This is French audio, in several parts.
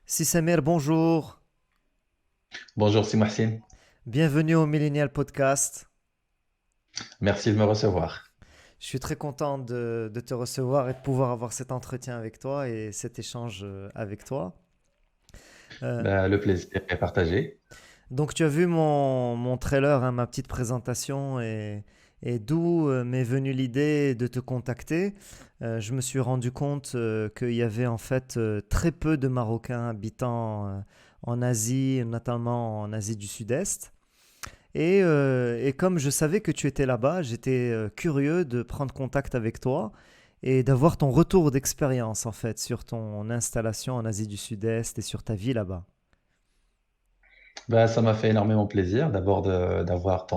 Si Samir, bonjour. Bonjour, c'est Mohsin. Bienvenue au Millennial Podcast. Merci de me recevoir. Je suis très content de te recevoir et de pouvoir avoir cet entretien avec toi et cet échange avec toi. Euh, Le plaisir est partagé. donc, tu as vu mon trailer, hein, ma petite présentation et d'où m'est venue l'idée de te contacter. Je me suis rendu compte qu'il y avait en fait très peu de Marocains habitant en Asie, notamment en Asie du Sud-Est. Et comme je savais que tu étais là-bas, j'étais curieux de prendre contact avec toi et d'avoir ton retour d'expérience en fait sur ton installation en Asie du Sud-Est et sur ta vie là-bas. Ça m'a fait énormément plaisir d'abord d'avoir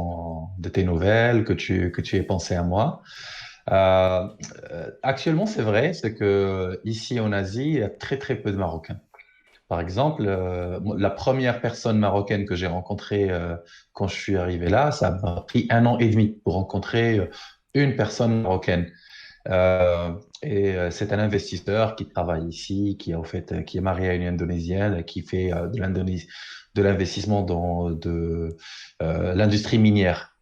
de tes nouvelles, que tu aies pensé à moi. Euh, Actuellement, c'est vrai, c'est que ici en Asie, il y a très très peu de Marocains. Par exemple, la première personne marocaine que j'ai rencontrée quand je suis arrivé là, ça m'a pris un an et demi pour rencontrer une personne marocaine. C'est un investisseur qui travaille ici, qui est marié à une Indonésienne, qui fait de l'investissement dans l'industrie minière.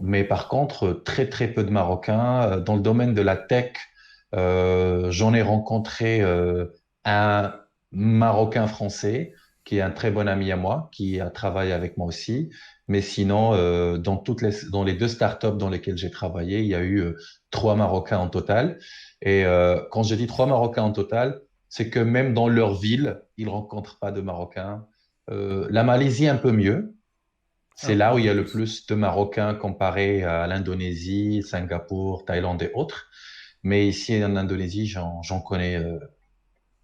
Mais par contre, très très peu de Marocains. Dans le domaine de la tech, j'en ai rencontré un Marocain français qui est un très bon ami à moi, qui a travaillé avec moi aussi. Mais sinon, dans les deux startups dans lesquelles j'ai travaillé, il y a eu trois Marocains en total. Quand je dis trois Marocains en total, c'est que même dans leur ville, ils rencontrent pas de Marocains. La Malaisie un peu mieux. Ah, C'est là un où il y peu a le plus. plus de Marocains comparé à l'Indonésie, Singapour, Thaïlande et autres. Mais ici en Indonésie, j'en connais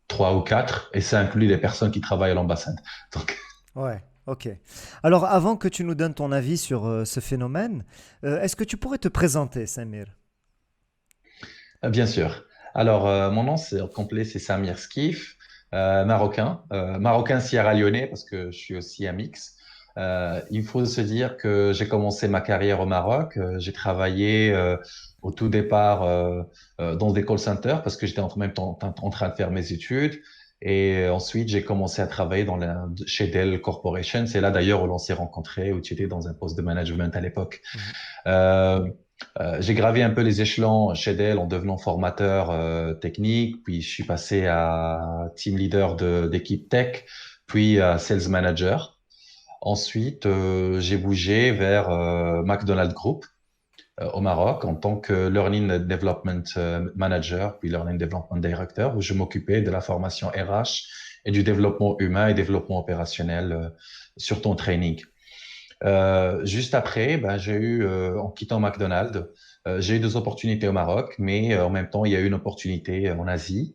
trois ou quatre, et ça inclut les personnes qui travaillent à l'ambassade. Donc, Ouais, ok. Alors avant que tu nous donnes ton avis sur ce phénomène, est-ce que tu pourrais te présenter, Samir? bien sûr. Mon nom complet, c'est Samir Skif, marocain sierra-léonais parce que je suis aussi un mix. Il faut se dire que j'ai commencé ma carrière au Maroc. J'ai travaillé au tout départ dans des call centers parce que j'étais en même temps en train de faire mes études. Ensuite, j'ai commencé à travailler chez Dell Corporation. C'est là d'ailleurs où l'on s'est rencontrés, où tu étais dans un poste de management à l'époque. Mhm. Euh, j'ai gravi un peu les échelons chez Dell en devenant formateur technique, puis je suis passé à team leader d'équipe tech, puis à sales manager. Ensuite, j'ai bougé vers McDonald's Group au Maroc en tant que Learning Development Manager, puis Learning Development Director, où je m'occupais de la formation RH et du développement humain et développement opérationnel sur ton training. Juste après, en quittant McDonald's, j'ai eu des opportunités au Maroc, mais en même temps, il y a eu une opportunité en Asie.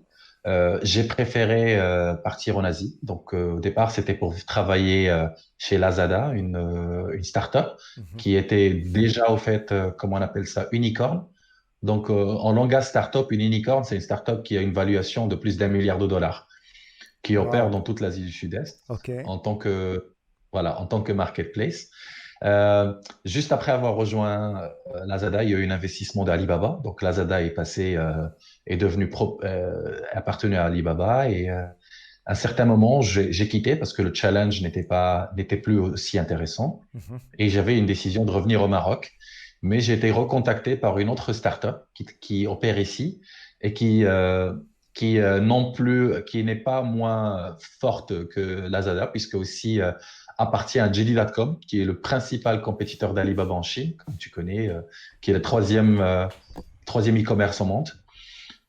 J'ai préféré partir en Asie. Donc, au départ, c'était pour travailler chez Lazada, une start-up Mhm. qui était déjà, au fait, comment on appelle ça, unicorn. Donc, en langage start-up, une unicorn, c'est une start-up qui a une valuation de plus d'1 milliard de dollars, qui opère Wow. dans toute l'Asie du Sud-Est Ok. en tant que marketplace. Juste après avoir rejoint Lazada, il y a eu un investissement d'Alibaba. Donc Lazada est devenu appartenu à Alibaba à un certain moment, j'ai quitté parce que le challenge n'était plus aussi intéressant Mhm. et j'avais une décision de revenir au Maroc. Mais j'ai été recontacté par une autre startup qui opère ici et qui non plus, qui n'est pas moins forte que Lazada, puisque aussi appartient à JD.com, qui est le principal compétiteur d'Alibaba en Chine, comme tu connais, qui est le troisième e-commerce au monde,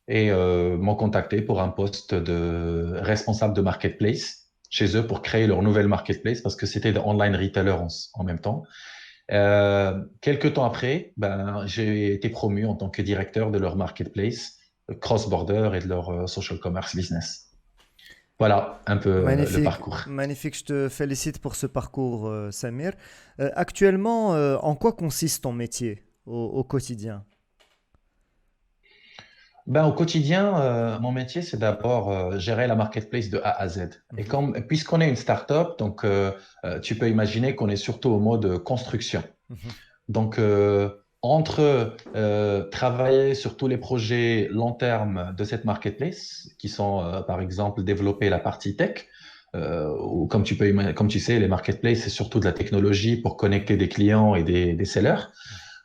et m'ont contacté pour un poste de responsable de marketplace chez eux pour créer leur nouvelle marketplace parce que c'était de online retailer en même temps. Quelques temps après, j'ai été promu en tant que directeur de leur marketplace cross-border et de leur social commerce business. Voilà un peu le Magnifique, parcours. magnifique. Je te félicite pour ce parcours, Samir. Actuellement, en quoi consiste ton métier au quotidien? Au quotidien, mon métier, c'est d'abord gérer la marketplace de A à Z. Mhm. Puisqu'on est une start-up, tu peux imaginer qu'on est surtout au mode construction. Mhm. Donc, entre travailler sur tous les projets long terme de cette marketplace, qui sont par exemple développer la partie tech, ou comme tu sais, les marketplaces, c'est surtout de la technologie pour connecter des clients et des sellers.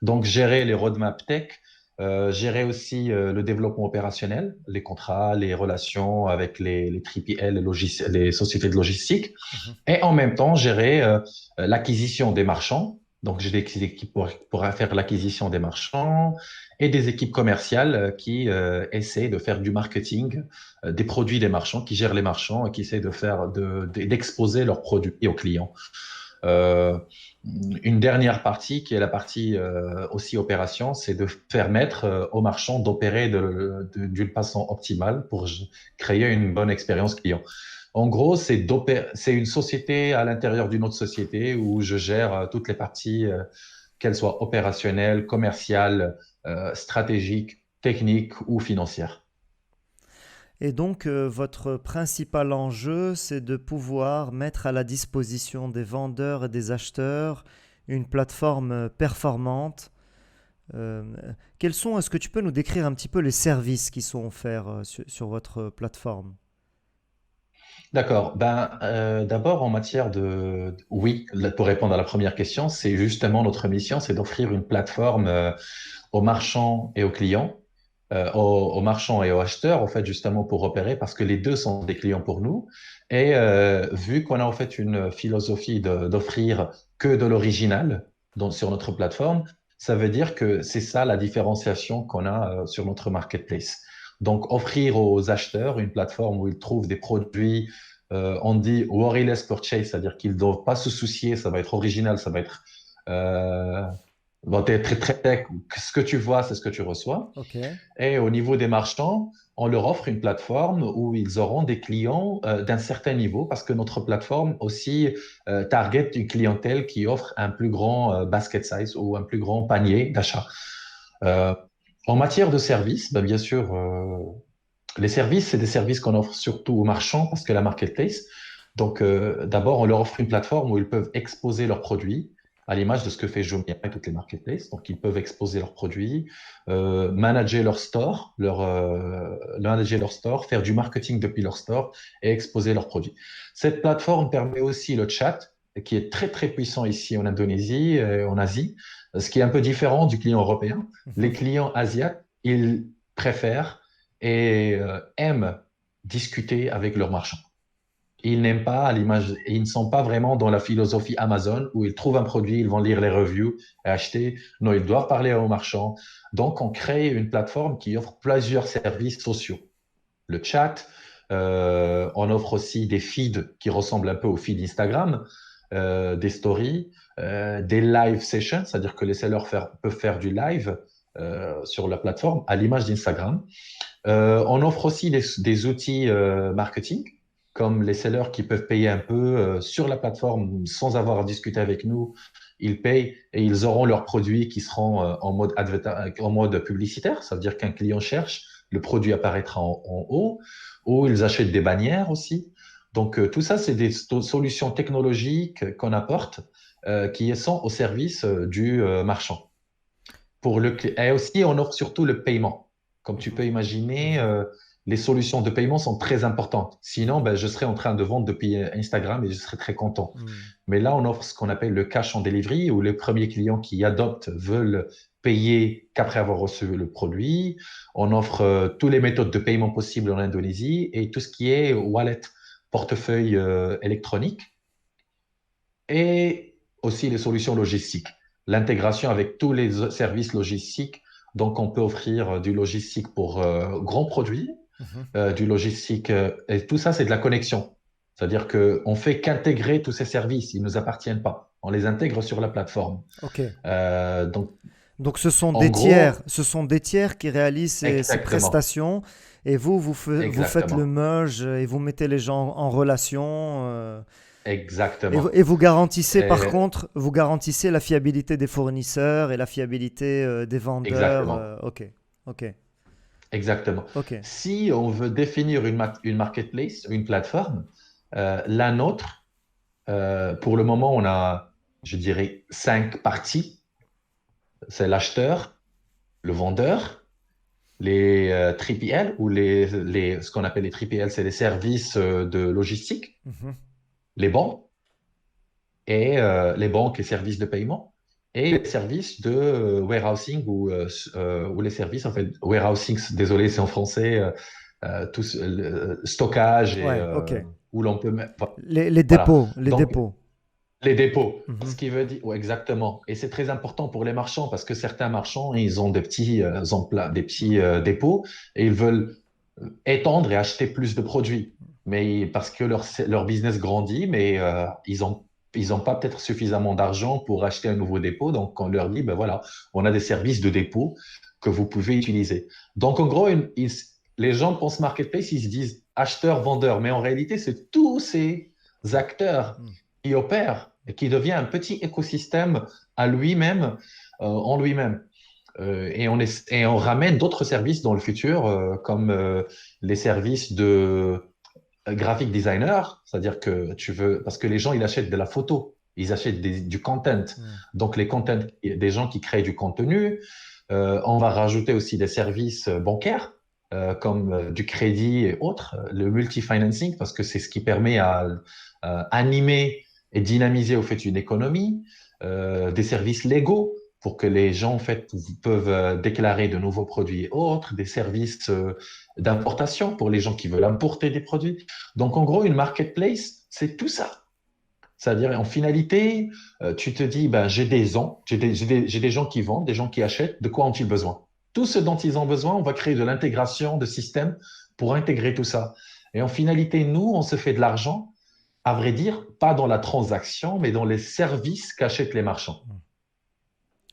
Donc, gérer les roadmaps tech, gérer aussi le développement opérationnel, les contrats, les relations avec les 3PL, les sociétés de logistique, Mhm. et en même temps gérer l'acquisition des marchands. Donc, j'ai des équipes pour faire l'acquisition des marchands et des équipes commerciales qui essaient de faire du marketing des produits des marchands, qui gèrent les marchands et qui essaient d'exposer leurs produits aux clients. Euh, une dernière partie, qui est la partie aussi opération, c'est de permettre aux marchands d'opérer d'une façon optimale pour créer une bonne expérience client. En gros, c'est une société à l'intérieur d'une autre société où je gère toutes les parties, qu'elles soient opérationnelles, commerciales, stratégiques, techniques ou financières. Et donc, votre principal enjeu, c'est de pouvoir mettre à la disposition des vendeurs et des acheteurs une plateforme performante. Euh, est-ce que tu peux nous décrire un petit peu les services qui sont offerts sur votre plateforme? D'accord. D'abord, en matière oui, pour répondre à la première question, c'est justement notre mission, c'est d'offrir une plateforme aux marchands et aux clients, aux marchands et aux acheteurs, en fait, justement pour opérer, parce que les deux sont des clients pour nous. Et vu qu'on a en fait une philosophie d'offrir que de l'original sur notre plateforme, ça veut dire que c'est ça la différenciation qu'on a sur notre marketplace. Donc, offrir aux acheteurs une plateforme où ils trouvent des produits, on dit worryless purchase, c'est-à-dire qu'ils ne doivent pas se soucier, ça va être original, ça va être euh, bon, t'es très, très tech. Ce que tu vois, c'est ce que tu reçois. Ok. Et au niveau des marchands, on leur offre une plateforme où ils auront des clients d'un certain niveau parce que notre plateforme aussi target une clientèle qui offre un plus grand basket size ou un plus grand panier d'achat. Euh, En matière de services, bien sûr, les services, c'est des services qu'on offre surtout aux marchands parce que la marketplace. Donc, d'abord, on leur offre une plateforme où ils peuvent exposer leurs produits, à l'image de ce que fait Jumia et toutes les marketplaces. Donc, ils peuvent exposer leurs produits, manager leur store, faire du marketing depuis leur store et exposer leurs produits. Cette plateforme permet aussi le chat, qui est très, très puissant ici en Indonésie et en Asie, ce qui est un peu différent du client européen. Les Mhm. clients asiates, ils préfèrent et aiment discuter avec leurs marchands. Ils n'aiment pas à l'image, ils ne sont pas vraiment dans la philosophie Amazon où ils trouvent un produit, ils vont lire les reviews et acheter. Non, ils doivent parler aux marchands. Donc, on crée une plateforme qui offre plusieurs services sociaux. Le chat, on offre aussi des feeds qui ressemblent un peu aux feeds Instagram, des stories, des live sessions, c'est-à-dire que les sellers peuvent faire du live sur la plateforme à l'image d'Instagram. On offre aussi des outils marketing, comme les sellers qui peuvent payer un peu sur la plateforme sans avoir à discuter avec nous. Ils payent et ils auront leurs produits qui seront en mode publicitaire. Ça veut dire qu'un client cherche, le produit apparaîtra en haut, ou ils achètent des bannières aussi. Donc, tout ça, c'est des solutions technologiques qu'on apporte qui sont au service du marchand. Et aussi, on offre surtout le paiement. Comme tu Mhm. peux imaginer, Mhm. les solutions de paiement sont très importantes. Sinon, je serais en train de vendre depuis Instagram et je serais très content. Mhm. Mais là, on offre ce qu'on appelle le cash on delivery, où les premiers clients qui adoptent veulent payer qu'après avoir reçu le produit. On offre toutes les méthodes de paiement possibles en Indonésie et tout ce qui est wallet, portefeuille électronique et aussi les solutions logistiques. L'intégration avec tous les services logistiques. Donc, on peut offrir du logistique pour grands produits, Mhm. du logistique, et tout ça, c'est de la connexion. C'est-à-dire qu'on fait qu'intégrer tous ces services, ils ne nous appartiennent pas. On les intègre sur la plateforme. Ok. Donc, Donc en gros, ce sont des tiers qui réalisent ces exactement, prestations et vous, vous faites le exactement, merge et vous mettez les gens en relation. exactement, Et vous garantissez par et- contre, vous garantissez la fiabilité des fournisseurs et la fiabilité des vendeurs. exactement, Ok, ok, exactement. ok. Si on veut définir une marketplace, une plateforme, la nôtre, pour le moment, on a, je dirais, 5 parties. c'est l'acheteur, le vendeur, les 3PL ou ce qu'on appelle les 3PL, c'est les services de logistique, Mhm. les banques les banques et services de paiement et les services de warehousing ou les services en fait warehousing, désolé c'est en français, le stockage Ouais, ok. où l'on peut Les voilà. dépôts, les Donc dépôts. les dépôts, Mhm. ce qui veut dire, ouais, exactement. Et c'est très important pour les marchands parce que certains marchands, ils ont des petits, des petits dépôts et ils veulent étendre et acheter plus de produits. Mais parce que leur business grandit, mais ils ont pas peut-être suffisamment d'argent pour acheter un nouveau dépôt. Donc, on leur dit, ben voilà, on a des services de dépôt que vous pouvez utiliser. Donc, en gros, les gens pensent marketplace, ils se disent acheteur, vendeur. Mais en réalité, c'est tous ces acteurs Mhm. qui opèrent et qui devient un petit écosystème à lui-même, en lui-même. Et on ramène d'autres services dans le futur, comme les services de graphic designer, c'est-à-dire que tu veux, parce que les gens, ils achètent de la photo, ils achètent du content. Mhm. Donc, les content, des gens qui créent du contenu. On va rajouter aussi des services bancaires, comme du crédit et autres, le multi-financing, parce que c'est ce qui permet à animer et dynamiser au fait une économie, des services légaux pour que les gens en fait peuvent déclarer de nouveaux produits et autres, des services d'importation pour les gens qui veulent importer des produits. Donc en gros, une marketplace, c'est tout ça. C'est-à-dire, en finalité, tu te dis, ben, j'ai des gens qui vendent, des gens qui achètent, de quoi ont-ils besoin? Tout ce dont ils ont besoin, on va créer de l'intégration de systèmes pour intégrer tout ça. Et en finalité, nous, on se fait de l'argent, à vrai dire, pas dans la transaction, mais dans les services qu'achètent les marchands.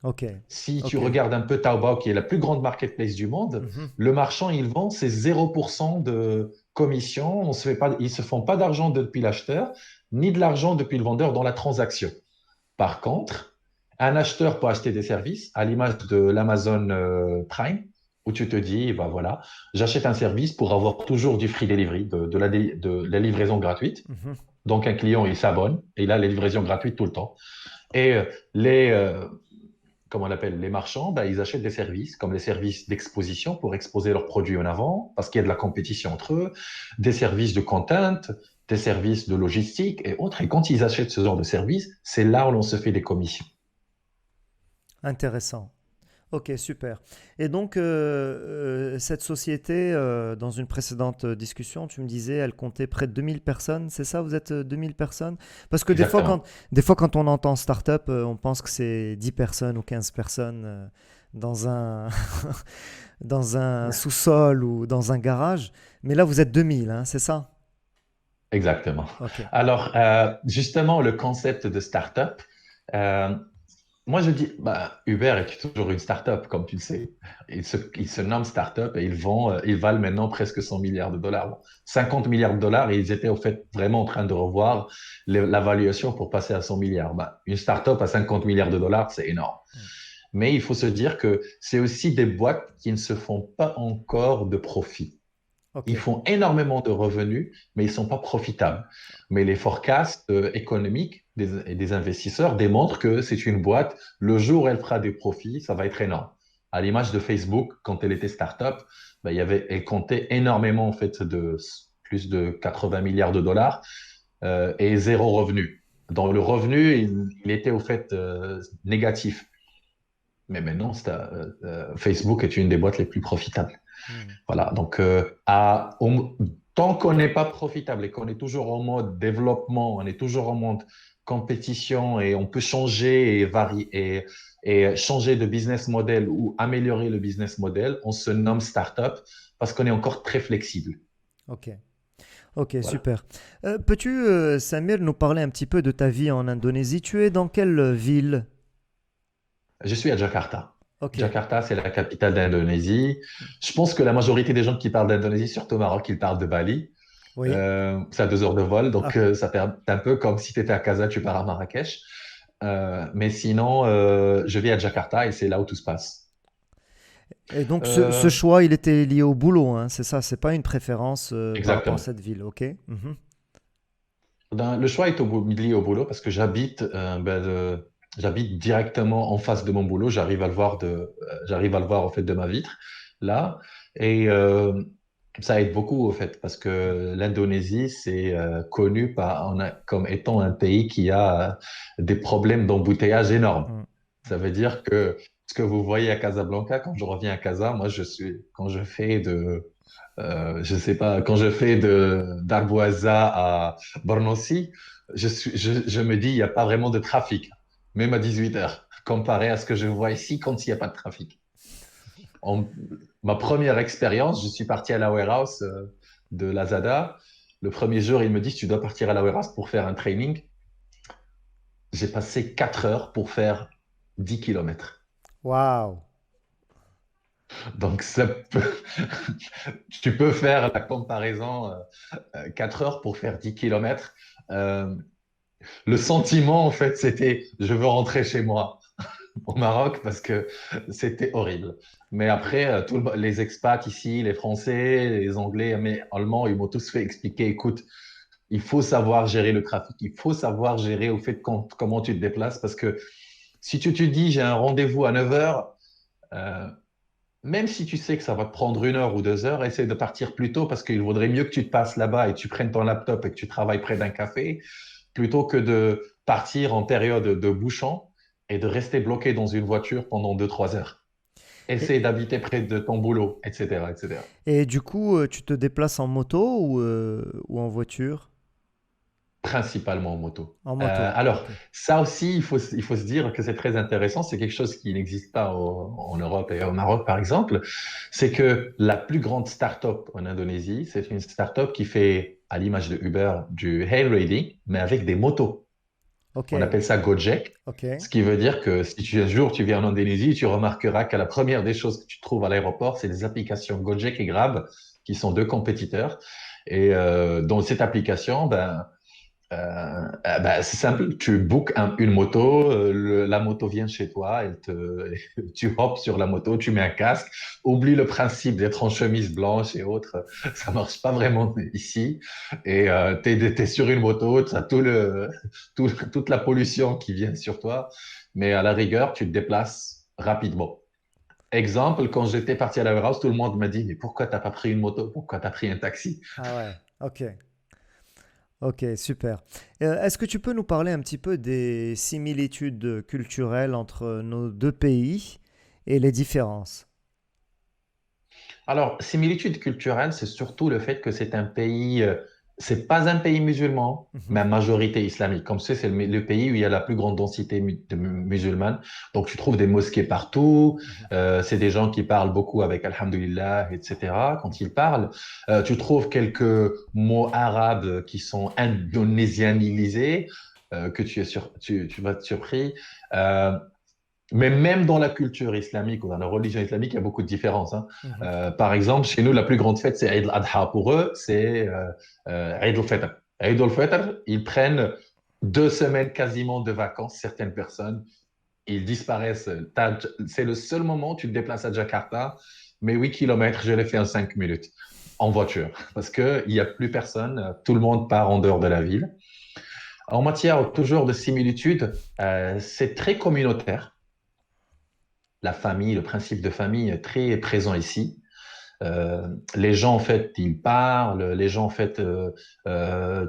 Ok, Si tu ok. regardes un peu Taobao, qui est la plus grande marketplace du monde, Mhm. le marchand, il vend ses 0% de commission. On se fait pas, ils se font pas d'argent depuis l'acheteur, ni de l'argent depuis le vendeur dans la transaction. Par contre, un acheteur peut acheter des services à l'image de l'Amazon Prime, où tu te dis, bah voilà, j'achète un service pour avoir toujours du free delivery, de la livraison gratuite. Mhm. Donc, un client, il s'abonne et il a les livraisons gratuites tout le temps. Et les, comment on l'appelle, les marchands, ben, ils achètent des services, comme les services d'exposition pour exposer leurs produits en avant, parce qu'il y a de la compétition entre eux, des services de content, des services de logistique et autres. Et quand ils achètent ce genre de services, c'est là où l'on se fait des commissions. Intéressant. Ok, super. Et donc, cette société, dans une précédente discussion, tu me disais, elle comptait près de 2000 personnes, c'est ça? Vous êtes 2000 personnes? Parce que Exactement. des fois, quand on entend start-up, on pense que c'est 10 personnes ou 15 personnes dans un, dans un sous-sol ou dans un garage. Mais là, vous êtes 2000, hein, c'est ça? Exactement. Ok. Alors, justement, le concept de startup, euh, moi, je dis, bah, Uber est toujours une start-up, comme tu le sais. Ils se nomment start-up et ils valent maintenant presque 100 milliards de dollars. Bon, 50 milliards de dollars et ils étaient au fait vraiment en train de revoir la valuation pour passer à 100 milliards. Bah, une start-up à 50 milliards de dollars, c'est énorme. Mm. Mais il faut se dire que c'est aussi des boîtes qui ne se font pas encore de profit. Ok. Ils font énormément de revenus, mais ils ne sont pas profitables. Mais les forecasts économiques des investisseurs démontrent que c'est une boîte, le jour où elle fera des profits, ça va être énorme. À l'image de Facebook, quand elle était start-up, ben, elle comptait énormément en fait de plus de 80 milliards de dollars et zéro revenu. Dans le revenu, il était au fait négatif. Mais maintenant, Facebook est une des boîtes les plus profitables. Mm. Voilà, donc tant qu'on n'est pas profitable et qu'on est toujours en mode développement, on est toujours en mode compétition et on peut changer et varier et changer de business model ou améliorer le business model, on se nomme startup parce qu'on est encore très flexible. Ok. Ok, Voilà. super. Peux-tu, Samir, nous parler un petit peu de ta vie en Indonésie? Tu es dans quelle ville? Je suis à Jakarta. Ok. Jakarta, c'est la capitale d'Indonésie. Je pense que la majorité des gens qui parlent d'Indonésie, surtout au Maroc, ils parlent de Bali. Oui. C'est à 2 heures de vol, Ah, donc ça fait un peu comme si tu étais à Casa, tu pars à Marrakech. Mais sinon, je vis à Jakarta et c'est là où tout se passe. et donc ce Euh, choix, il était lié au boulot, hein, c'est ça, c'est pas une préférence par rapport à exactement. cette ville, ok? Mhm. Le choix est lié au boulot parce que j'habite J'habite directement en face de mon boulot. J'arrive à le voir au fait de ma vitre là. Et ça aide beaucoup au fait parce que l'Indonésie c'est connu comme étant un pays qui a des problèmes d'embouteillage énormes. Mm. Ça veut dire que ce que vous voyez à Casablanca, quand je reviens à Casa, moi quand je fais je sais pas, quand je fais de d'Arboisa à Bornossi, je me dis, il n'y a pas vraiment de trafic, même à 18 heures, comparé à ce que je vois ici quand il n'y a pas de trafic. En- Ma première expérience, je suis parti à la warehouse de Lazada. Le premier jour, ils me disent, tu dois partir à la warehouse pour faire un training. J'ai passé 4 heures pour faire 10 kilomètres. Waouh. Donc, tu peux faire la comparaison, 4 heures pour faire 10 kilomètres. Euh, le sentiment, en fait, c'était je veux rentrer chez moi au Maroc parce que c'était horrible. Mais après, les expats ici, les Français, les Anglais, mais Allemands, ils m'ont tous fait expliquer, écoute, il faut savoir gérer le trafic, il faut savoir gérer au fait comment tu te déplaces parce que si tu te dis j'ai un rendez-vous à 9 heures, même si tu sais que ça va te prendre 1 heure ou 2 heures, essaie de partir plus tôt parce qu'il vaudrait mieux que tu te passes là-bas et tu prennes ton laptop et que tu travailles près d'un café plutôt que de partir en période de bouchon et de rester bloqué dans une voiture pendant 2, 3 heures. Essaie Et, d'habiter près de ton boulot, etc., etc. et du coup, tu te déplaces en moto ou en voiture? Principalement en moto. En moto, Alors, ok. ça aussi, il faut se dire que c'est très intéressant. C'est quelque chose qui n'existe pas en Europe et au Maroc, par exemple. C'est que la plus grande start-up en Indonésie, c'est une start-up qui fait, à l'image de Uber, du hail riding, mais avec des motos. Ok, On appelle ça Gojek. ok. Ce qui veut dire que si un jour tu viens en Indonésie, tu remarqueras que la première des choses que tu trouves à l'aéroport, c'est des applications Gojek et Grab, qui sont deux compétiteurs. Et dans cette application, c'est simple, tu bookes une moto, la moto vient chez toi, tu hoppes sur la moto, tu mets un casque, oublie le principe d'être en chemise blanche et autres, ça marche pas vraiment ici. Et t'es sur une moto, tu as toute la pollution qui vient sur toi, mais à la rigueur, tu te déplaces rapidement. Exemple, quand j'étais parti à la warehouse, tout le monde m'a dit, mais pourquoi t'as pas pris une moto? Pourquoi t'as pris un taxi? Ah ouais, ok. Ok, super. Est-ce que tu peux nous parler un petit peu des similitudes culturelles entre nos deux pays et les différences? Alors, similitude culturelle, c'est surtout le fait que c'est pas un pays musulman, mais Mhm, à majorité islamique. Comme c'est le pays où il y a la plus grande densité de musulmanes. Donc, tu trouves des mosquées partout. mhm. C'est des gens qui parlent beaucoup avec Alhamdulillah, etc. Quand ils parlent, tu trouves quelques mots arabes qui sont indonésianisés, que tu vas être surpris. Euh, mais même dans la culture islamique ou dans la religion islamique, il y a beaucoup de différences, hein. Mhm. Par exemple, chez nous, la plus grande fête, c'est Eid al-Adha. Pour eux, c'est Eid al-Fitr. Eid al-Fitr, ils prennent 2 semaines quasiment de vacances, certaines personnes. Ils disparaissent. C'est le seul moment où tu te déplaces à Jakarta, mais 8 kilomètres, je l'ai fait en 5 minutes en voiture parce qu'il n'y a plus personne. Tout le monde part en dehors de la ville. En matière toujours de similitude, c'est très communautaire. La famille, le principe de famille est très présent ici. Les gens, en fait, ils parlent, les gens, en fait,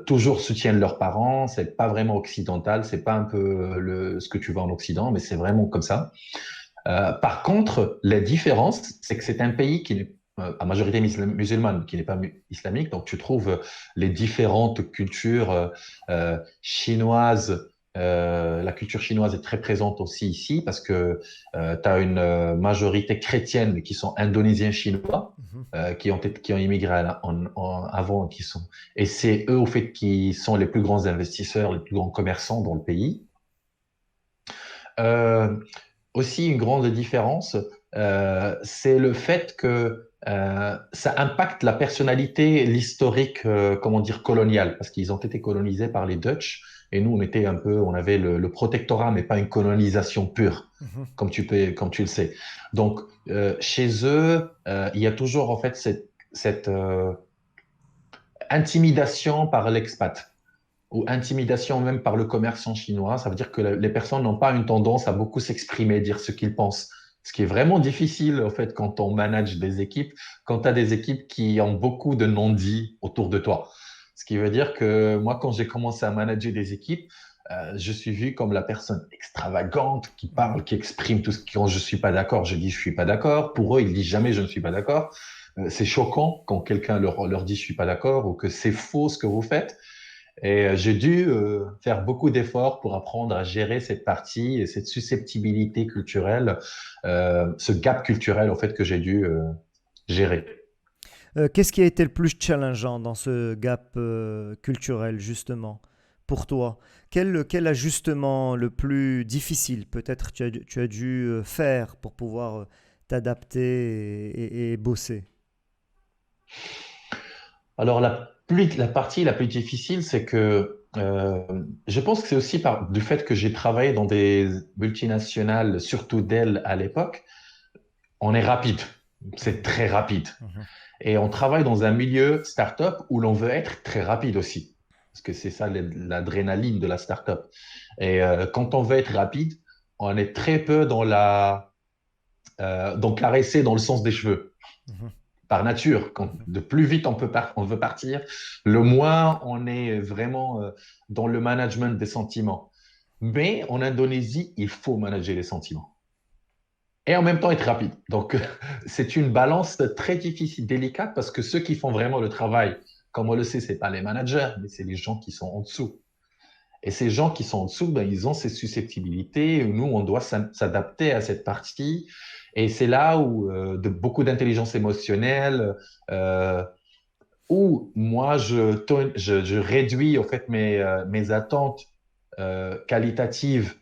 toujours soutiennent leurs parents. C'est pas vraiment occidental, c'est pas un peu ce que tu vois en Occident, mais c'est vraiment comme ça. Par contre, la différence, c'est que c'est un pays qui n'est à majorité musulmane, qui n'est pas islamique. Donc, tu trouves les différentes cultures chinoises. La culture chinoise est très présente aussi ici parce que tu as une majorité chrétienne qui sont indonésiens chinois Mhm. qui ont immigré avant et c'est eux au fait qui sont les plus grands investisseurs, les plus grands commerçants dans le pays. Euh, Aussi une grande différence, c'est le fait que ça impacte la personnalité, l'historique, comment dire, colonial, parce qu'ils ont été colonisés par les Dutch, et nous, on avait le protectorat, mais pas une colonisation pure, Mhm. comme tu le sais. Donc, chez eux, il y a toujours en fait cette intimidation par l'expat. ou intimidation même par le commerçant chinois. Ça veut dire que les personnes n'ont pas une tendance à beaucoup s'exprimer, dire ce qu'ils pensent. Ce qui est vraiment difficile, en fait, quand on manage des équipes, quand tu as des équipes qui ont beaucoup de non-dits autour de toi. Ce qui veut dire que moi, quand j'ai commencé à manager des équipes, je suis vu comme la personne extravagante qui Mhm. parle, qui exprime tout ce qui, quand je suis pas d'accord, je dis je suis pas d'accord. Pour eux, ils disent jamais je ne suis pas d'accord. C'est choquant quand quelqu'un leur dit je suis pas d'accord ou que c'est faux ce que vous faites. Et j'ai dû faire beaucoup d'efforts pour apprendre à gérer cette partie et cette susceptibilité culturelle, ce gap culturel, en fait, que j'ai dû gérer. Qu'est-ce qui a été le plus challengeant dans ce gap culturel, justement, pour toi? Quel ajustement le plus difficile, peut-être, tu as dû faire pour pouvoir t'adapter et bosser? Alors, la partie la plus difficile, c'est que je pense que c'est aussi du fait que j'ai travaillé dans des multinationales, surtout Dell à l'époque, on est rapide. C'est Mhm, très rapide. mhm, Et on travaille dans un milieu startup où l'on veut être très rapide aussi. Parce que c'est ça l'adrénaline de la startup. Et quand on veut être rapide, on est très peu dans caresser dans le sens des cheveux. mhm, Par nature, mhm. de plus vite on veut partir, le moins on est vraiment dans le management des sentiments. Mais en Indonésie, il faut manager les sentiments et en même temps être rapide. Donc, c'est une balance très difficile, délicate, parce que ceux qui font vraiment le travail, comme on le sait, c'est pas les managers, mais c'est les gens qui sont en dessous. Et ces gens qui sont en dessous, ben, ils ont ces susceptibilités. Nous, on doit s'adapter à cette partie. Et c'est là où de beaucoup d'intelligence émotionnelle, euh, où moi, je réduis en fait mes attentes qualitatives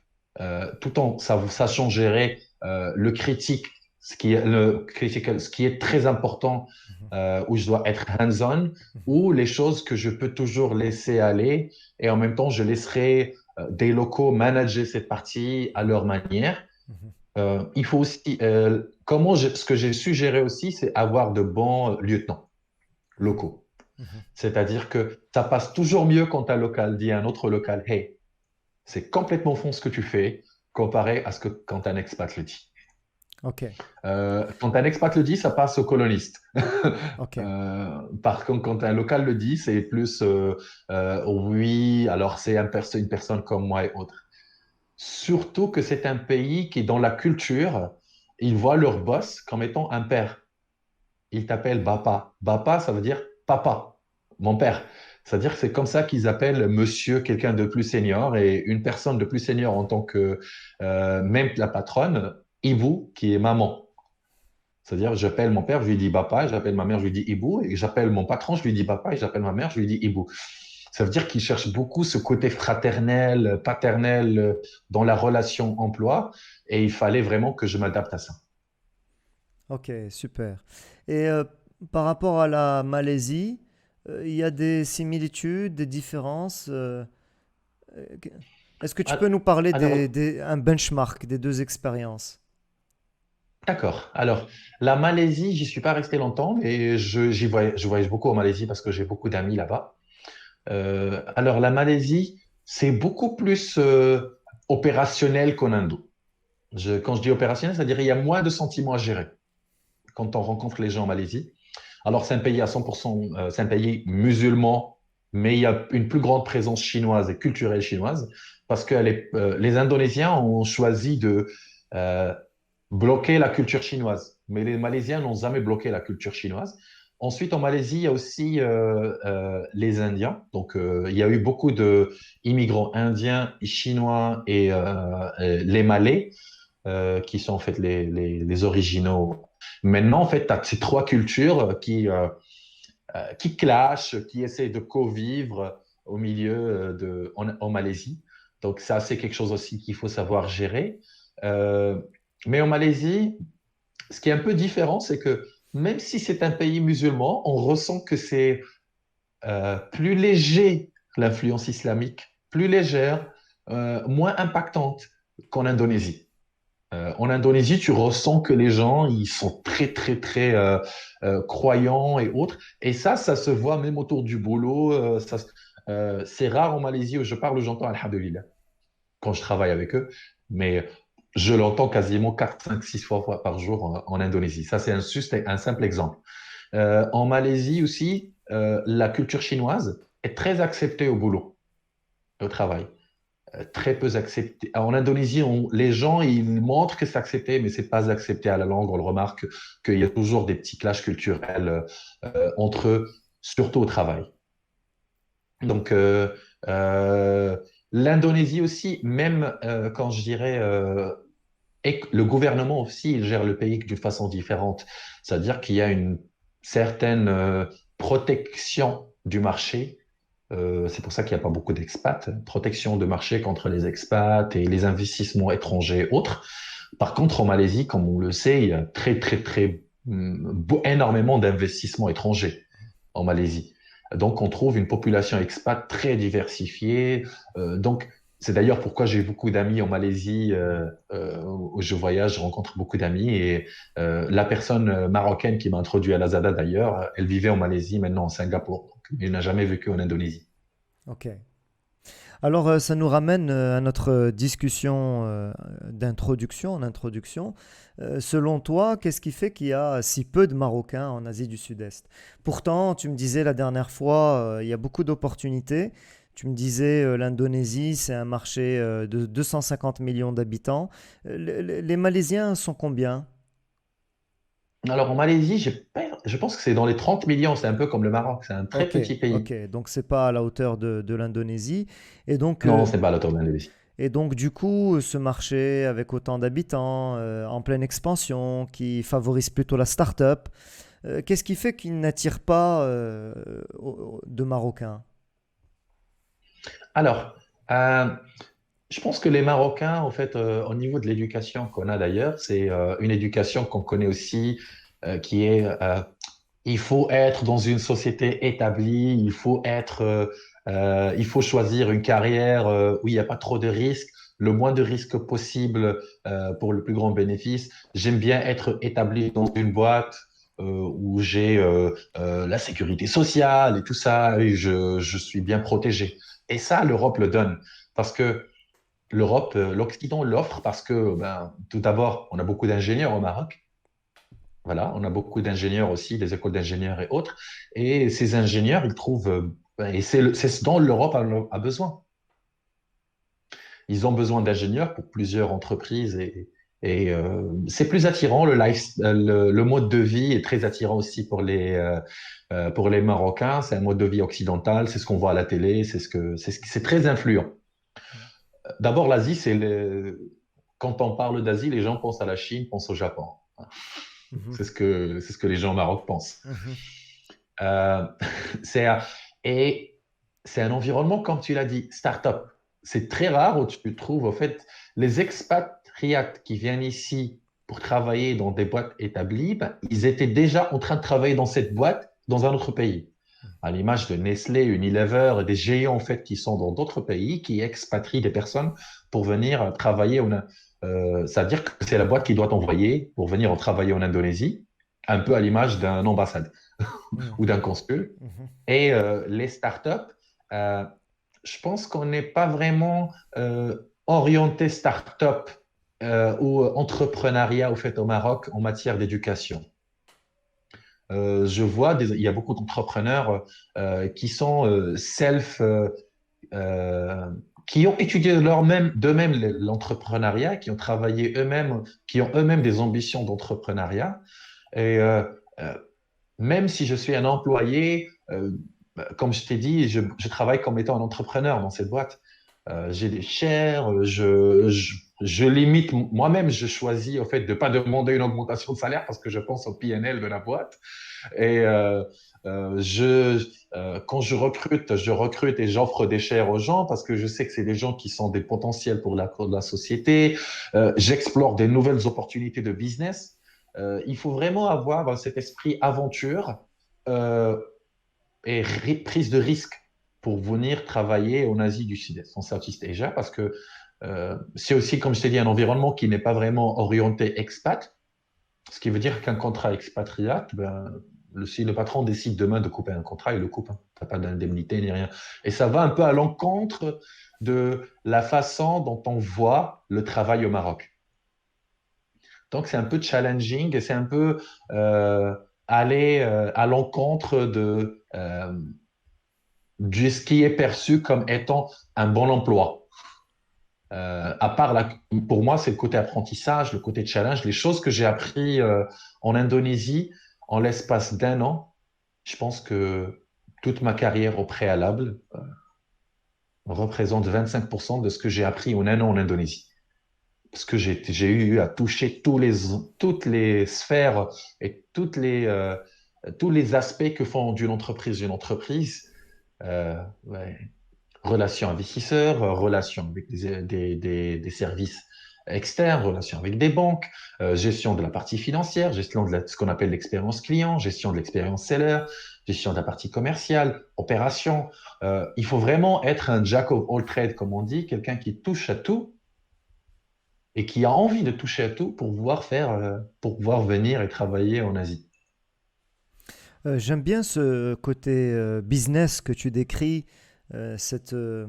tout en sachant gérer le critique, ce qui est très important, Mhm, où je dois être hands-on, mhm, ou les choses que je peux toujours laisser aller, et en même temps, je laisserai des locaux manager cette partie à leur manière. mhm, Il faut aussi, ce que j'ai su gérer aussi, c'est avoir de bons lieutenants mhm, locaux. mhm. C'est-à-dire que ça passe toujours mieux quand un local dit à un autre local, Hey, c'est complètement fond ce que tu fais, comparé à ce que quand un expat le dit. Ok, Quand un expat le dit, ça passe aux colonistes. ok. Par contre, quand un local le dit, c'est plus oui, alors c'est une personne comme moi et autres. Surtout que c'est un pays qui, dans la culture, ils voient leur boss comme étant un père. Ils t'appellent Bapa. Bapa, ça veut dire papa, mon père. C'est-à-dire que c'est comme ça qu'ils appellent monsieur, quelqu'un de plus senior, et une personne de plus senior en tant que même la patronne, Ibu, qui est maman. C'est-à-dire, j'appelle mon père, je lui dis papa, j'appelle ma mère, je lui dis Ibu, et j'appelle mon patron, je lui dis papa, et j'appelle ma mère, je lui dis Ibu. Ça veut dire qu'ils cherchent beaucoup ce côté fraternel, paternel dans la relation emploi, et il fallait vraiment que je m'adapte à ça. Ok, super. Et par rapport à la Malaisie, il y a des similitudes, des différences. Que- Est-ce que tu peux nous parler Alors, un benchmark des deux expériences? d'accord. Alors, la Malaisie, j'y suis pas resté longtemps, mais je voyage beaucoup en Malaisie parce que j'ai beaucoup d'amis là-bas. Alors, la Malaisie, c'est beaucoup plus opérationnel qu'en Inde. Quand je dis opérationnel, c'est-à-dire il y a moins de sentiments à gérer quand on rencontre les gens en Malaisie. Alors, c'est un pays à 100%, c'est un pays musulman, mais il y a une plus grande présence chinoise et culturelle chinoise parce que les Indonésiens ont choisi de euh, bloquer la culture chinoise, mais les Malaisiens n'ont jamais bloqué la culture chinoise. Ensuite, en Malaisie, il y a aussi les Indiens. Donc, il y a eu beaucoup d'immigrants indiens, chinois et les Malais qui sont en fait les originaux. Maintenant, en fait, tu as ces trois cultures qui clashent, qui essaient de co-vivre au milieu en Malaisie. Donc, ça, c'est quelque chose aussi qu'il faut savoir gérer. Euh, mais en Malaisie, ce qui est un peu différent, c'est que même si c'est un pays musulman, on ressent que c'est plus léger, l'influence islamique, plus légère, moins impactante qu'en Indonésie. En Indonésie, tu ressens que les gens, ils sont très, très, très croyants et autres. Et ça se voit même autour du boulot. C'est rare en Malaisie où je parle, où j'entends Alhamdulillah quand je travaille avec eux, mais je l'entends quasiment 4, 5, 6 fois par jour en Indonésie. Ça, c'est juste un simple exemple. En Malaisie aussi, la culture chinoise est très acceptée au boulot, au travail. Très peu accepté. En Indonésie, les gens, ils montrent que c'est accepté, mais c'est pas accepté à la langue. On le remarque qu'il y a toujours des petits clashs culturels entre eux, surtout au travail. Donc, euh, l'Indonésie aussi, même quand je dirais, et que le gouvernement aussi, il gère le pays d'une façon différente. C'est-à-dire qu'il y a une certaine protection du marché. C'est pour ça qu'il n'y a pas beaucoup d'expats. Protection de marché contre les expats et les investissements étrangers et autres. Par contre, en Malaisie, comme on le sait, il y a très, très, très, énormément d'investissements étrangers en Malaisie. Donc, on trouve une population expat très diversifiée. Donc, c'est d'ailleurs pourquoi j'ai beaucoup d'amis en Malaisie, où je voyage, je rencontre beaucoup d'amis. Et la personne marocaine qui m'a introduit à Lazada, d'ailleurs, elle vivait en Malaisie, maintenant en Singapour. Donc, elle n'a jamais vécu en Indonésie. Ok. Alors, ça nous ramène à notre discussion d'introduction, en introduction. Selon toi, qu'est-ce qui fait qu'il y a si peu de Marocains en Asie du Sud-Est? Pourtant, tu me disais la dernière fois, il y a beaucoup d'opportunités. Tu me disais, l'Indonésie, c'est un marché de 250 millions d'habitants. Les Malaisiens sont combien? Alors, en Malaisie, je pense que c'est dans les 30 millions. C'est un peu comme le Maroc. C'est un très Ok, petit pays. ok. Donc, c'est pas à la hauteur de l'Indonésie. Et donc, Non, c'est pas la tour de l'Indonésie. du coup, ce marché avec autant d'habitants, en pleine expansion, qui favorise plutôt la start-up, qu'est-ce qui fait qu'il n'attire pas de Marocains? Alors, euh, je pense que les Marocains, en fait, au niveau de l'éducation qu'on a d'ailleurs, c'est une éducation qu'on connaît aussi, qui est il faut être dans une société établie, il faut choisir une carrière où il n'y a pas trop de risques, le moins de risques possible pour le plus grand bénéfice. J'aime bien être établi dans une boîte où j'ai la sécurité sociale et tout ça, et je suis bien protégé. Et ça, l'Europe le donne. Parce que l'Europe, l'Occident l'offre parce que, ben, tout d'abord, on a beaucoup d'ingénieurs au Maroc. Voilà, on a beaucoup d'ingénieurs aussi, des écoles d'ingénieurs et autres. Et ces ingénieurs, ils trouvent, et c'est ce dont l'Europe a besoin. Ils ont besoin d'ingénieurs pour plusieurs entreprises et c'est plus attirant. Le mode de vie est très attirant aussi pour les Marocains. C'est un mode de vie occidental, c'est ce qu'on voit à la télé, c'est très influent. D'abord, l'Asie, quand on parle d'Asie, les gens pensent à la Chine, pensent au Japon. Mhm, C'est ce que les gens au Maroc pensent. mhm, Euh, c'est, un- et c'est un environnement, comme tu l'as dit, start-up. C'est très rare où tu trouves, en fait, les expatriates qui viennent ici pour travailler dans des boîtes établies, ben, ils étaient déjà en train de travailler dans cette boîte dans un autre pays. À l'image de Nestlé, Unilever, des géants, en fait, qui sont dans d'autres pays, qui expatrient des personnes pour venir travailler. C'est-à-dire que c'est la boîte qui doit envoyer pour venir travailler en Indonésie, un peu à l'image d'un ambassade mhm, ou d'un consul. mhm. Et les startups, euh, je pense qu'on n'est pas vraiment orienté startup ou entrepreneuriat au fait au Maroc en matière d'éducation. Je vois, il y a beaucoup d'entrepreneurs qui sont euh, qui ont étudié d'eux-mêmes l'entrepreneuriat, qui ont travaillé eux-mêmes, qui ont eux-mêmes des ambitions d'entrepreneuriat. Et euh, même si je suis un employé, comme je t'ai dit, je travaille comme étant un entrepreneur dans cette boîte. J'ai des shares, je limite moi-même, je choisis au fait de ne pas demander une augmentation de salaire parce que je pense au PNL de la boîte. Et euh, je, quand je recrute et j'offre des shares aux gens parce que je sais que c'est des gens qui sont des potentiels pour la société. J'explore des nouvelles opportunités de business. Il faut vraiment avoir cet esprit aventure euh, et prise de risque pour venir travailler en Asie du Sud-Est, en Southeast Asia, parce que c'est aussi, comme je t'ai dit, un environnement qui n'est pas vraiment orienté expat, ce qui veut dire qu'un contrat expatriat, ben, Si le patron décide demain de couper un contrat, il le coupe. Hein. Tu n'as pas d'indemnité ni rien. Et ça va un peu à l'encontre de la façon dont on voit le travail au Maroc. Donc, c'est un peu challenging et c'est un peu euh, aller à l'encontre de ce qui est perçu comme étant un bon emploi. À part pour moi, c'est le côté apprentissage, le côté challenge, les choses que j'ai appris en Indonésie en l'espace d'un an. Je pense que toute ma carrière au préalable représente 25% de ce que j'ai appris en un an en Indonésie. Parce que j'ai eu à toucher toutes les sphères et tous les aspects que font d'une entreprise une entreprise. Ouais, relations investisseurs, relations avec des services externes, relations avec des banques, gestion de la partie financière, gestion de ce qu'on appelle l'expérience client, gestion de l'expérience seller, gestion de la partie commerciale, opération. Il faut vraiment être un jack of all trades, comme on dit, quelqu'un qui touche à tout et qui a envie de toucher à tout pour pouvoir venir et travailler en Asie. J'aime bien ce côté business que tu décris, euh, cette, euh,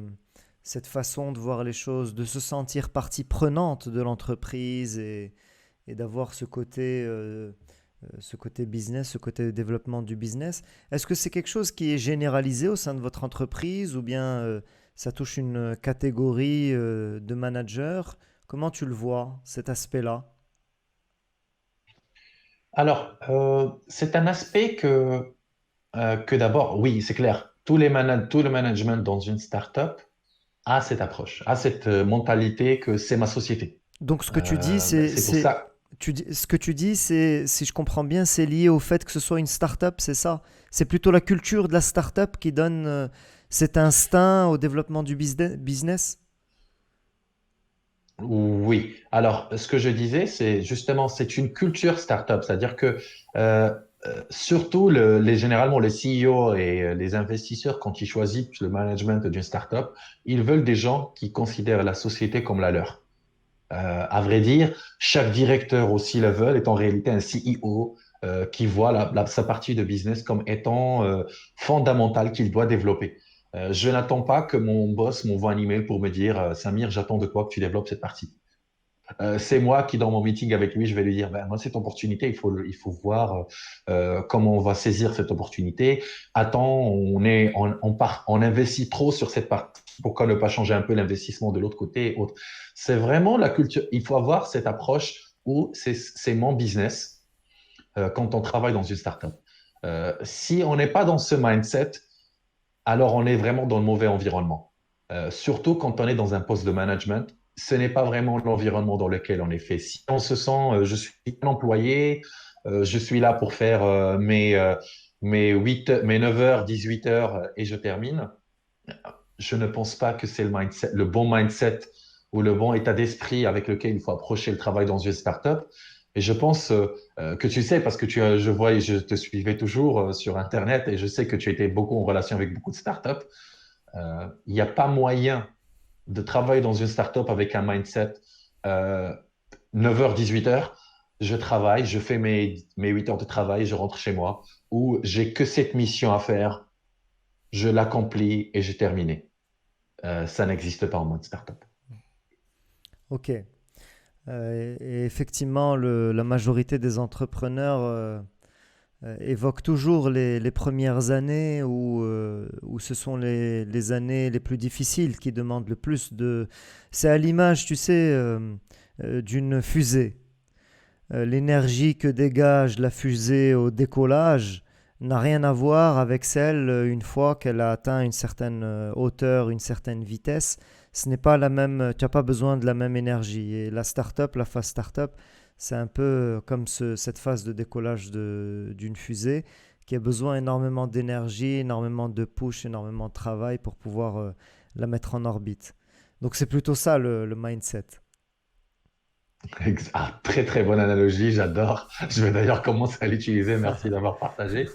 cette façon de voir les choses, de se sentir partie prenante de l'entreprise et d'avoir ce côté business, ce côté développement du business. Est-ce que c'est quelque chose qui est généralisé au sein de votre entreprise ou bien ça touche une catégorie de managers? Comment tu le vois, cet aspect-là? Alors, c'est un aspect que d'abord, oui, c'est clair, tout le management dans une startup a cette approche, a cette mentalité que c'est ma société. Donc ce que tu dis, C'est pour ça. ce que tu dis, c'est, si je comprends bien, c'est lié au fait que ce soit une start-up, c'est ça? C'est plutôt la culture de la start-up qui donne cet instinct au développement du business? Oui. Alors, ce que je disais, c'est justement, c'est une culture startup, c'est-à-dire que euh, surtout généralement les CEO et les investisseurs, quand ils choisissent le management d'une startup, ils veulent des gens qui considèrent la société comme la leur. À vrai dire, chaque directeur au C-level est en réalité un CEO qui voit sa partie de business comme étant fondamentale qu'il doit développer. Je n'attends pas que mon boss m'envoie un email pour me dire Samir, j'attends de toi que tu développes cette partie. C'est moi qui, dans mon meeting avec lui, je vais lui dire, ben, moi, cette opportunité, il faut voir comment on va saisir cette opportunité. Attends, on investit trop sur cette partie. Pourquoi ne pas changer un peu l'investissement de l'autre côté et autres. C'est vraiment la culture. Il faut avoir cette approche où c'est mon business quand on travaille dans une startup. Si on n'est pas dans ce mindset, alors on est vraiment dans le mauvais environnement. Surtout quand on est dans un poste de management, ce n'est pas vraiment l'environnement dans lequel on est fait. Si on se sent, je suis un employé, je suis là pour faire mes 9 heures, 18 heures et je termine, je ne pense pas que c'est le bon mindset ou le bon état d'esprit avec lequel il faut approcher le travail dans une startup. Et je pense que tu sais, parce que je vois et je te suivais toujours sur Internet et je sais que tu étais beaucoup en relation avec beaucoup de startups. Il n'y a pas moyen de travailler dans une startup avec un mindset euh, 9h, 18h. Je travaille, je fais mes 8 heures de travail, je rentre chez moi, ou j'ai que cette mission à faire, je l'accomplis et j'ai terminé. Ça n'existe pas en mode startup. Ok. Et effectivement, la majorité des entrepreneurs évoquent toujours les premières années où ce sont les années les plus difficiles qui demandent le plus de... C'est à l'image, tu sais, d'une fusée. L'énergie que dégage la fusée au décollage n'a rien à voir avec celle une fois qu'elle a atteint une certaine hauteur, une certaine vitesse. Ce n'est pas la même, tu n'as pas besoin de la même énergie. Et la start-up, la phase start-up, c'est un peu comme cette phase de décollage d'une fusée qui a besoin énormément d'énergie, énormément de push, énormément de travail pour pouvoir la mettre en orbite. Donc c'est plutôt ça le mindset. Ah, très très bonne analogie, j'adore. Je vais d'ailleurs commencer à l'utiliser. Merci d'avoir partagé.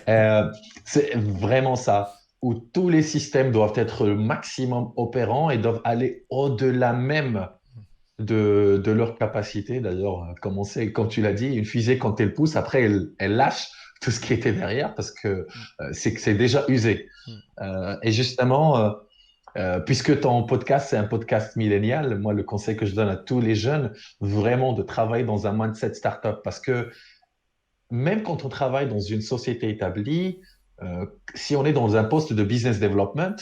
Euh, c'est vraiment ça, où tous les systèmes doivent être le maximum opérants et doivent aller au-delà même de leur capacité. D'ailleurs, comme on sait, comme tu l'as dit, une fusée, quand elle pousse, après, elle lâche. tout ce qui était derrière parce que Mm, c'est que c'est déjà usé. mm. Et justement, puisque ton podcast, c'est un podcast millénial, moi, le conseil que je donne à tous les jeunes, vraiment de travailler dans un mindset startup parce que même quand on travaille dans une société établie, si on est dans un poste de business development,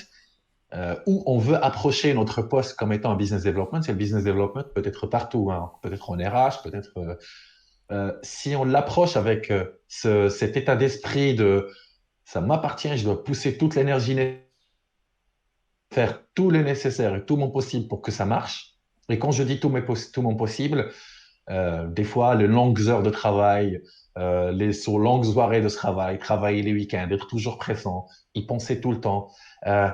où on veut approcher notre poste comme étant un business development, c'est le business development peut être partout, hein, peut-être en RH, peut-être si on l'approche avec cet état d'esprit de ça m'appartient, je dois pousser toute l'énergie faire tout le nécessaire et tout mon possible pour que ça marche. Et quand je dis tout mon possible, des fois, les longues heures de travail, sur longues soirées de travail, travailler les week-ends, être toujours présent, y penser tout le temps, euh,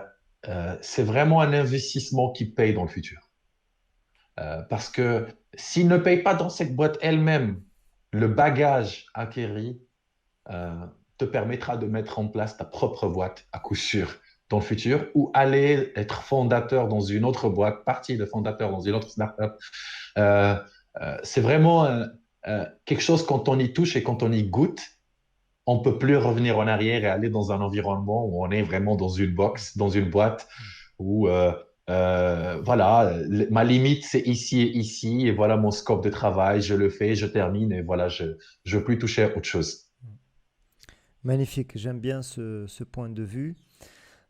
c'est vraiment un investissement qui paye dans le futur. Parce que s'il ne paye pas dans cette boîte elle-même, le bagage acquis euh, te permettra de mettre en place ta propre boîte à coup sûr dans le futur ou aller être fondateur dans une autre boîte, partie de fondateur dans une autre startup. Euh, c'est vraiment quelque chose quand on y touche et quand on y goûte, on peut plus revenir en arrière et aller dans un environnement où on est vraiment dans une box, dans une boîte où voilà, ma limite c'est ici et ici et voilà mon scope de travail, je le fais, je termine et voilà, je veux plus toucher à autre chose. Magnifique, j'aime bien ce point de vue.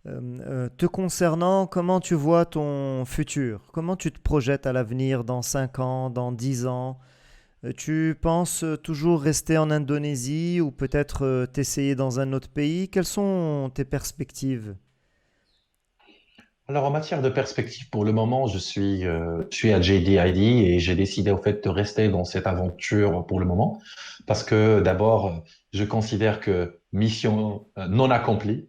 Te concernant, comment tu vois ton futur? Comment tu te projettes à l'avenir dans 5 ans, dans 10 ans? Tu penses toujours rester en Indonésie ou peut-être t'essayer dans un autre pays? Quelles sont tes perspectives? Alors, en matière de perspective, pour le moment, je suis à JDID et j'ai décidé au fait de rester dans cette aventure pour le moment parce que d'abord, je considère que mission non accomplie,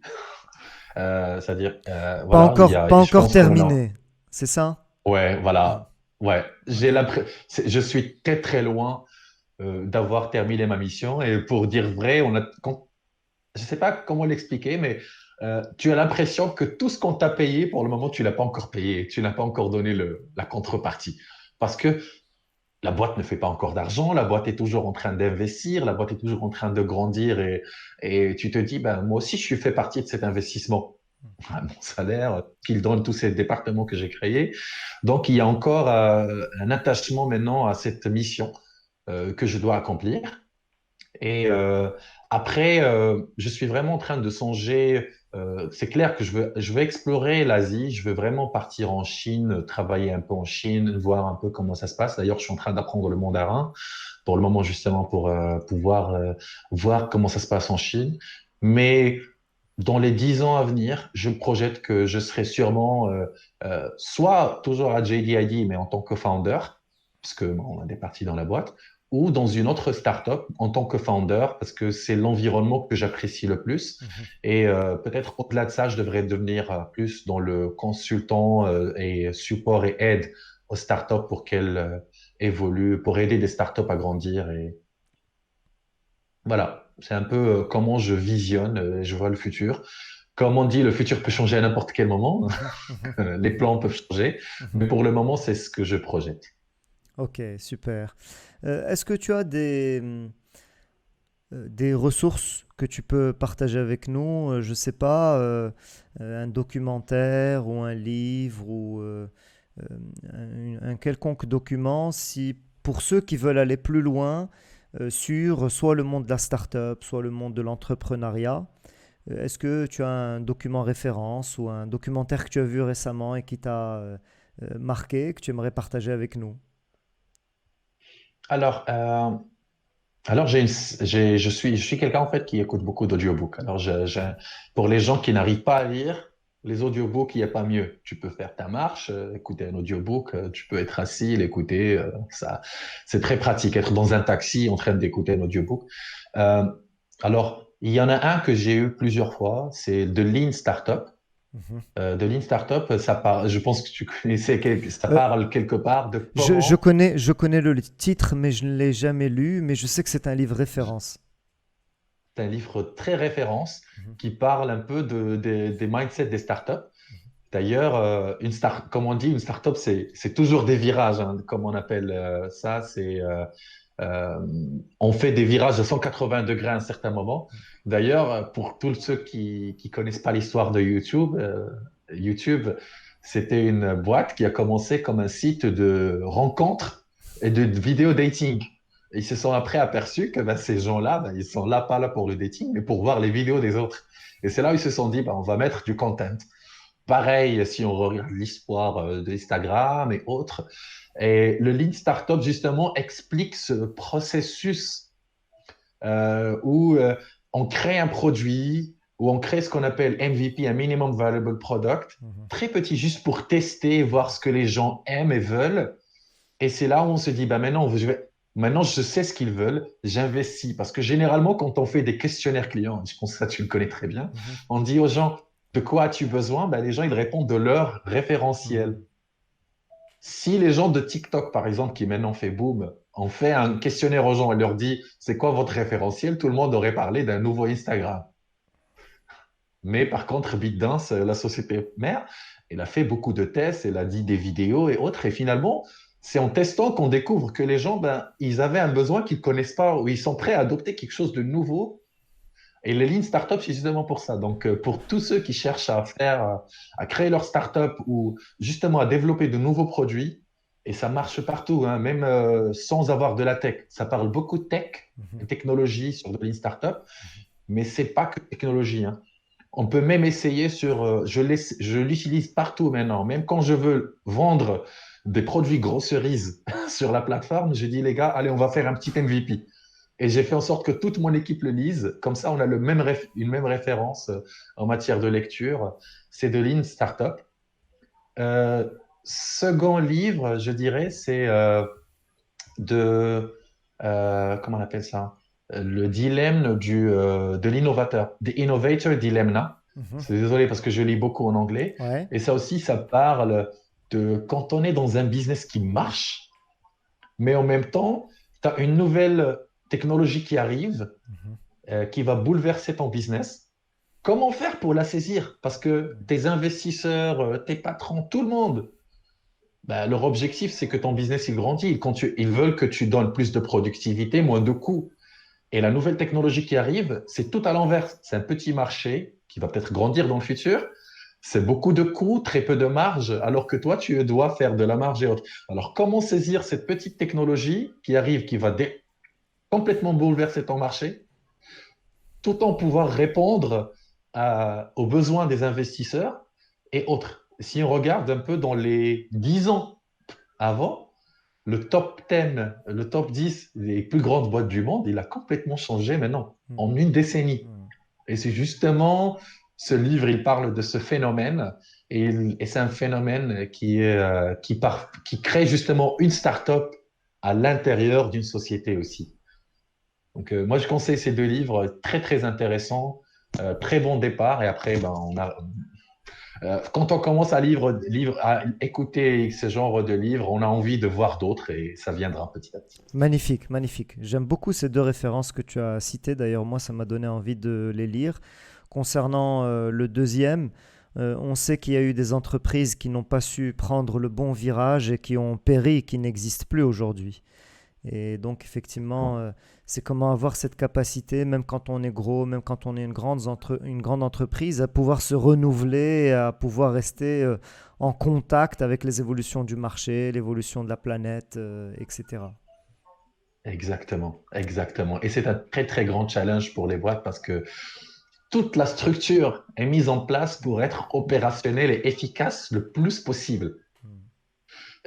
c'est-à-dire, voilà, Pas je encore pense qu'on a, terminé, c'est ça? ouais, Mhm. voilà, ouais, Ok. je suis très très loin d'avoir terminé ma mission et pour dire vrai, je sais pas comment l'expliquer, mais tu as l'impression que tout ce qu'on t'a payé, pour le moment, tu l'as pas encore payé, tu n'as pas encore donné la contrepartie. Parce que la boîte ne fait pas encore d'argent, la boîte est toujours en train d'investir, la boîte est toujours en train de grandir et tu te dis, ben, moi aussi, je suis fait partie de cet investissement. Mon salaire, qu'il donne tous ces départements que j'ai créés. Donc, il y a encore un attachement maintenant à cette mission que je dois accomplir. Et après, je suis vraiment en train de songer. C'est clair que je veux explorer l'Asie. Je veux vraiment partir en Chine, travailler un peu en Chine, voir un peu comment ça se passe. D'ailleurs, je suis en train d'apprendre le mandarin pour le moment, justement, pour pouvoir voir comment ça se passe en Chine. Mais dans les 10 ans à venir, je me projette que je serai sûrement soit toujours à JDID, mais en tant que founder, parce que bon, on a des parties dans la boîte, ou dans une autre startup en tant que founder, parce que c'est l'environnement que j'apprécie le plus. Mhm. Et peut-être au-delà de ça, je devrais devenir plus dans le consultant et support et aide aux startups pour qu'elles évoluent, pour aider des startups à grandir. Et voilà, c'est un peu comment je visionne, je vois le futur. Comme on dit, le futur peut changer à n'importe quel moment. Mhm. Mhm. Les plans peuvent changer, Mhm. mais pour le moment, c'est ce que je projette. Ok, super. Est-ce que tu as des ressources que tu peux partager avec nous? Je ne sais pas, un documentaire ou un livre ou un quelconque document, si pour ceux qui veulent aller plus loin sur soit le monde de la start-up, soit le monde de l'entrepreneuriat, est-ce que tu as un document référence ou un documentaire que tu as vu récemment et qui t'a marqué, que tu aimerais partager avec nous? Alors, alors je suis quelqu'un en fait qui écoute beaucoup d'audiobooks. Alors, pour les gens qui n'arrivent pas à lire, les audiobooks, il n'y a pas mieux. Tu peux faire ta marche, écouter un audiobook, tu peux être assis, l'écouter. Ça, c'est très pratique. Être dans un taxi en train d'écouter un audiobook. Euh, alors, il y en a un que j'ai eu plusieurs fois, c'est The Lean Startup. Mhm. The Lean Startup, ça parle, je pense que tu connaissais, ça Euh, parle quelque part de comment je connais le titre, mais je ne l'ai jamais lu, mais je sais que c'est un livre référence. c'est un livre très référence Mhm. qui parle un peu des mindsets des startups. D'ailleurs, comme on dit, une startup, c'est toujours des virages, hein, comme on appelle ça. Euh, on fait des virages de 180 degrés à un certain moment. D'ailleurs, pour tous ceux qui connaissent pas l'histoire de YouTube, YouTube, c'était une boîte qui a commencé comme un site de rencontres et de vidéo dating. Et ils se sont après aperçus que ben, ces gens-là, ben, ils sont là pas là pour le dating, mais pour voir les vidéos des autres. Et c'est là où ils se sont dit, ben, on va mettre du content. Pareil, si on regarde l'histoire d'Instagram et autres. Et le Lean Startup, justement, explique ce processus où on crée un produit, où on crée ce qu'on appelle MVP, un Minimum Valuable Product, Mhm. très petit, juste pour tester, voir ce que les gens aiment et veulent. Et c'est là où on se dit, bah maintenant je sais ce qu'ils veulent, j'investis. Parce que généralement, quand on fait des questionnaires clients, je pense que ça tu le connais très bien, Mhm. on dit aux gens, de quoi as-tu besoin? Ben, les gens, ils répondent de leur Mhm. référentiel. Si les gens de TikTok, par exemple, qui maintenant fait boom, ont fait un questionnaire aux gens et leur dit, c'est quoi votre référentiel? Tout le monde aurait parlé d'un nouveau Instagram. Mais par contre, BitDance, la société mère, elle a fait beaucoup de tests, elle a dit des vidéos et autres. Et finalement, c'est en testant qu'on découvre que les gens, ben, ils avaient un besoin qu'ils ne connaissent pas ou ils sont prêts à adopter quelque chose de nouveau. Et les Lean Startup, c'est justement pour ça. Donc, pour tous ceux qui cherchent à faire, à créer leur startup ou justement à développer de nouveaux produits, et ça marche partout, hein, même sans avoir de la tech. Ça parle beaucoup de tech Mhm. et technologie sur de Lean Startup, mais c'est pas que technologie, hein. On peut même essayer sur, je l'utilise partout maintenant. Même quand je veux vendre des produits grosseries sur la plateforme, je dis les gars, allez, on va faire un petit MVP. Et j'ai fait en sorte que toute mon équipe le lise. Comme ça, on a une même référence en matière de lecture. C'est de Lean Startup. Euh, Second livre, je dirais, c'est de, comment on appelle ça? Le dilemme de l'innovateur, The Innovator Dilemma. Mhm. C'est désolé parce que je lis beaucoup en anglais. Ouais. Et ça aussi, ça parle de quand on est dans un business qui marche, mais en même temps, tu as une nouvelle technologie qui arrive, Mhm. qui va bouleverser ton business. Comment faire pour la saisir? Parce que tes investisseurs, tes patrons, tout le monde, bah, leur objectif, c'est que ton business, il grandit. Ils veulent que tu donnes plus de productivité, moins de coûts. Et la nouvelle technologie qui arrive, c'est tout à l'inverse. C'est un petit marché qui va peut-être grandir dans le futur. C'est beaucoup de coûts, très peu de marge, alors que toi, tu dois faire de la marge et autres. Alors, comment saisir cette petite technologie qui arrive, qui va complètement bouleverser ton marché, tout en pouvoir répondre aux besoins des investisseurs et autres. Si on regarde un peu dans les 10 ans avant, le top 10, le top 10 des plus grandes boîtes du monde, il a complètement changé maintenant, en Mhm. une décennie. Mhm. Et c'est justement, ce livre, il parle de ce phénomène, et c'est un phénomène qui crée justement une start-up à l'intérieur d'une société aussi. Donc, moi, je conseille ces deux livres, très, très intéressants, très bon départ. Et après, ben, quand on commence à écouter ce genre de livres, on a envie de voir d'autres et ça viendra petit à petit. Magnifique, magnifique. J'aime beaucoup ces deux références que tu as citées. D'ailleurs, moi, ça m'a donné envie de les lire. Concernant le deuxième, on sait qu'il y a eu des entreprises qui n'ont pas su prendre le bon virage et qui ont péri, qui n'existent plus aujourd'hui. Et donc, effectivement, c'est comment avoir cette capacité, même quand on est gros, même quand on est une grande entreprise, à pouvoir se renouveler, à pouvoir rester en contact avec les évolutions du marché, l'évolution de la planète, etc. Exactement, exactement. Et c'est un très, très grand challenge pour les boîtes parce que toute la structure est mise en place pour être opérationnelle et efficace le plus possible. Mm.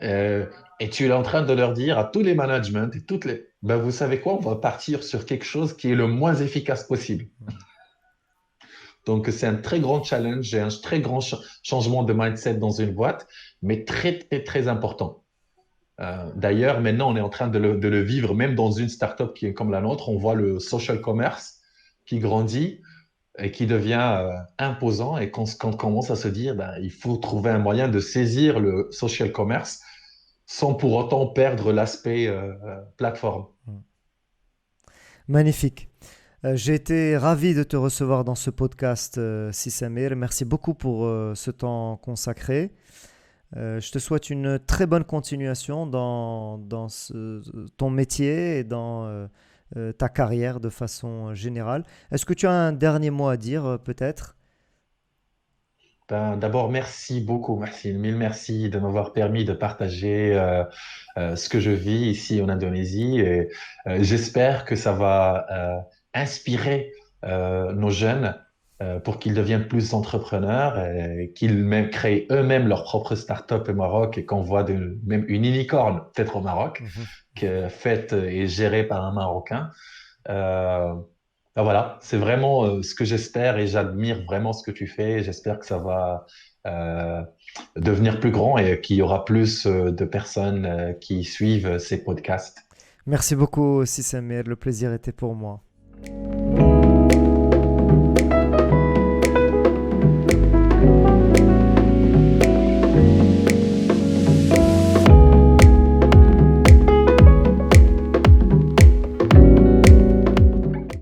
Euh, et tu es en train de leur dire à tous les managements et ben, vous savez quoi, on va partir sur quelque chose qui est le moins efficace possible. Mm. Donc, c'est un très grand challenge et un très grand changement de mindset dans une boîte, mais très, très, très important. D'ailleurs, maintenant, on est en train de le vivre, même dans une startup qui est comme la nôtre. On voit le social commerce qui grandit et qui devient imposant et qu'on commence à se dire, ben, il faut trouver un moyen de saisir le social commerce sans pour autant perdre l'aspect plateforme. Mm. Magnifique. J'ai été ravi de te recevoir dans ce podcast, Sissamir. Merci beaucoup pour ce temps consacré. Je te souhaite une très bonne continuation dans ton métier et dans ta carrière de façon générale. Est-ce que tu as un dernier mot à dire, peut-être? Ben, d'abord, merci beaucoup, merci, mille merci de m'avoir permis de partager ce que je vis ici en Indonésie et j'espère que ça va inspirer nos jeunes pour qu'ils deviennent plus entrepreneurs et qu'ils même créent eux-mêmes leur propre start-up au Maroc et qu'on voit même une unicorne peut-être au Maroc Mhm, mhm. faite et gérée par un Marocain. Euh, ben voilà, c'est vraiment ce que j'espère et j'admire vraiment ce que tu fais. J'espère que ça va euh, devenir plus grand et qu'il y aura plus de personnes qui suivent ces podcasts. Merci beaucoup aussi, Samir. Le plaisir était pour moi.